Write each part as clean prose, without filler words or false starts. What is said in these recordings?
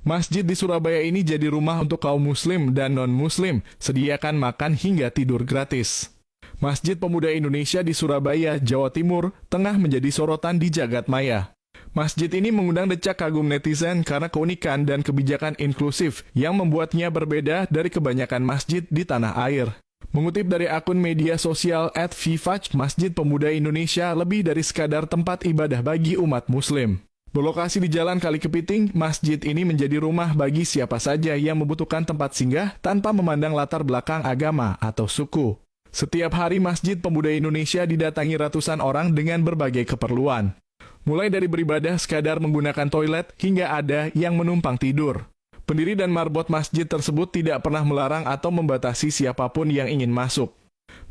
Masjid di Surabaya ini jadi rumah untuk kaum muslim dan non-muslim, sediakan makan hingga tidur gratis. Masjid Pemuda Indonesia di Surabaya, Jawa Timur, tengah menjadi sorotan di jagat maya. Masjid ini mengundang decak kagum netizen karena keunikan dan kebijakan inklusif yang membuatnya berbeda dari kebanyakan masjid di tanah air. Mengutip dari akun media sosial @vivaj, Masjid Pemuda Indonesia lebih dari sekadar tempat ibadah bagi umat muslim. Berlokasi di Jalan Kali Kepiting, masjid ini menjadi rumah bagi siapa saja yang membutuhkan tempat singgah tanpa memandang latar belakang agama atau suku. Setiap hari Masjid Pemuda Indonesia didatangi ratusan orang dengan berbagai keperluan. Mulai dari beribadah sekadar menggunakan toilet, hingga ada yang menumpang tidur. Pendiri dan marbot masjid tersebut tidak pernah melarang atau membatasi siapapun yang ingin masuk.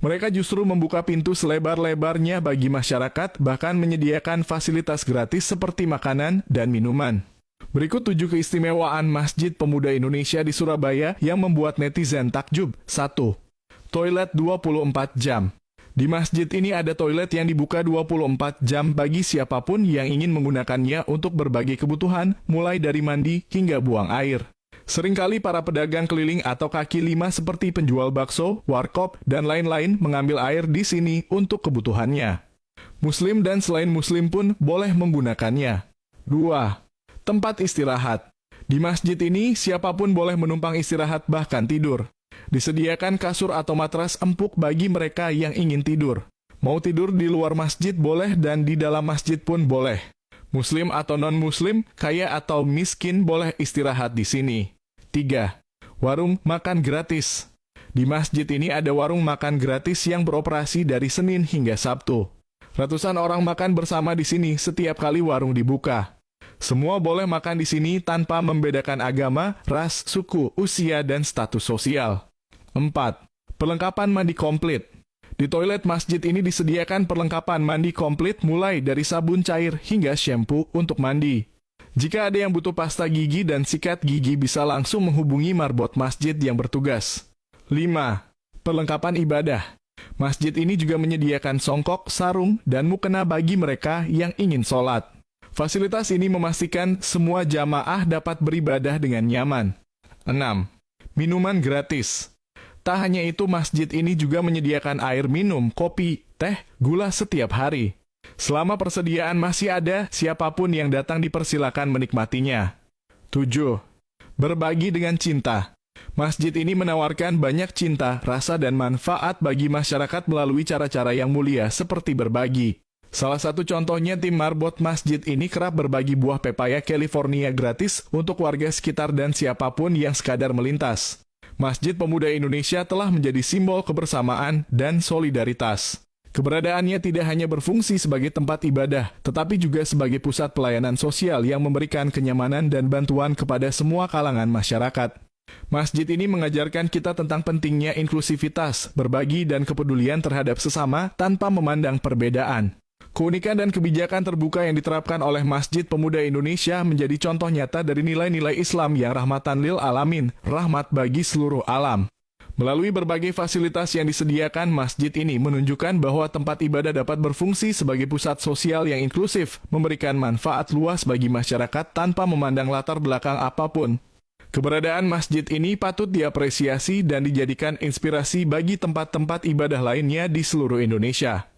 Mereka justru membuka pintu selebar-lebarnya bagi masyarakat, bahkan menyediakan fasilitas gratis seperti makanan dan minuman. Berikut 7 keistimewaan Masjid Pemuda Indonesia di Surabaya yang membuat netizen takjub. 1. Toilet 24 jam. Di masjid ini ada toilet yang dibuka 24 jam bagi siapapun yang ingin menggunakannya untuk berbagai kebutuhan, mulai dari mandi hingga buang air. Seringkali para pedagang keliling atau kaki lima seperti penjual bakso, warkop, dan lain-lain mengambil air di sini untuk kebutuhannya. Muslim dan selain muslim pun boleh menggunakannya. 2. Tempat istirahat. Di masjid ini, siapapun boleh menumpang istirahat bahkan tidur. Disediakan kasur atau matras empuk bagi mereka yang ingin tidur. Mau tidur di luar masjid boleh dan di dalam masjid pun boleh. Muslim atau non-muslim, kaya atau miskin boleh istirahat di sini. 3. Warung makan gratis. Di masjid ini ada warung makan gratis yang beroperasi dari Senin hingga Sabtu. Ratusan orang makan bersama di sini setiap kali warung dibuka. Semua boleh makan di sini tanpa membedakan agama, ras, suku, usia, dan status sosial. 4. Perlengkapan mandi komplit. Di toilet masjid ini disediakan perlengkapan mandi komplit mulai dari sabun cair hingga shampoo untuk mandi. Jika ada yang butuh pasta gigi dan sikat gigi bisa langsung menghubungi marbot masjid yang bertugas. 5. Perlengkapan ibadah. Masjid ini juga menyediakan songkok, sarung, dan mukena bagi mereka yang ingin sholat. Fasilitas ini memastikan semua jamaah dapat beribadah dengan nyaman. 6. Minuman gratis. Tak hanya itu, masjid ini juga menyediakan air minum, kopi, teh, gula setiap hari. Selama persediaan masih ada, siapapun yang datang dipersilakan menikmatinya. 7. Berbagi dengan cinta. Masjid ini menawarkan banyak cinta, rasa, dan manfaat bagi masyarakat melalui cara-cara yang mulia seperti berbagi. Salah satu contohnya, tim marbot masjid ini kerap berbagi buah pepaya California gratis untuk warga sekitar dan siapapun yang sekadar melintas. Masjid Pemuda Indonesia telah menjadi simbol kebersamaan dan solidaritas. Keberadaannya tidak hanya berfungsi sebagai tempat ibadah, tetapi juga sebagai pusat pelayanan sosial yang memberikan kenyamanan dan bantuan kepada semua kalangan masyarakat. Masjid ini mengajarkan kita tentang pentingnya inklusivitas, berbagi, dan kepedulian terhadap sesama tanpa memandang perbedaan. Keunikan dan kebijakan terbuka yang diterapkan oleh Masjid Pemuda Indonesia menjadi contoh nyata dari nilai-nilai Islam yang rahmatan lil alamin, rahmat bagi seluruh alam. Melalui berbagai fasilitas yang disediakan, masjid ini menunjukkan bahwa tempat ibadah dapat berfungsi sebagai pusat sosial yang inklusif, memberikan manfaat luas bagi masyarakat tanpa memandang latar belakang apapun. Keberadaan masjid ini patut diapresiasi dan dijadikan inspirasi bagi tempat-tempat ibadah lainnya di seluruh Indonesia.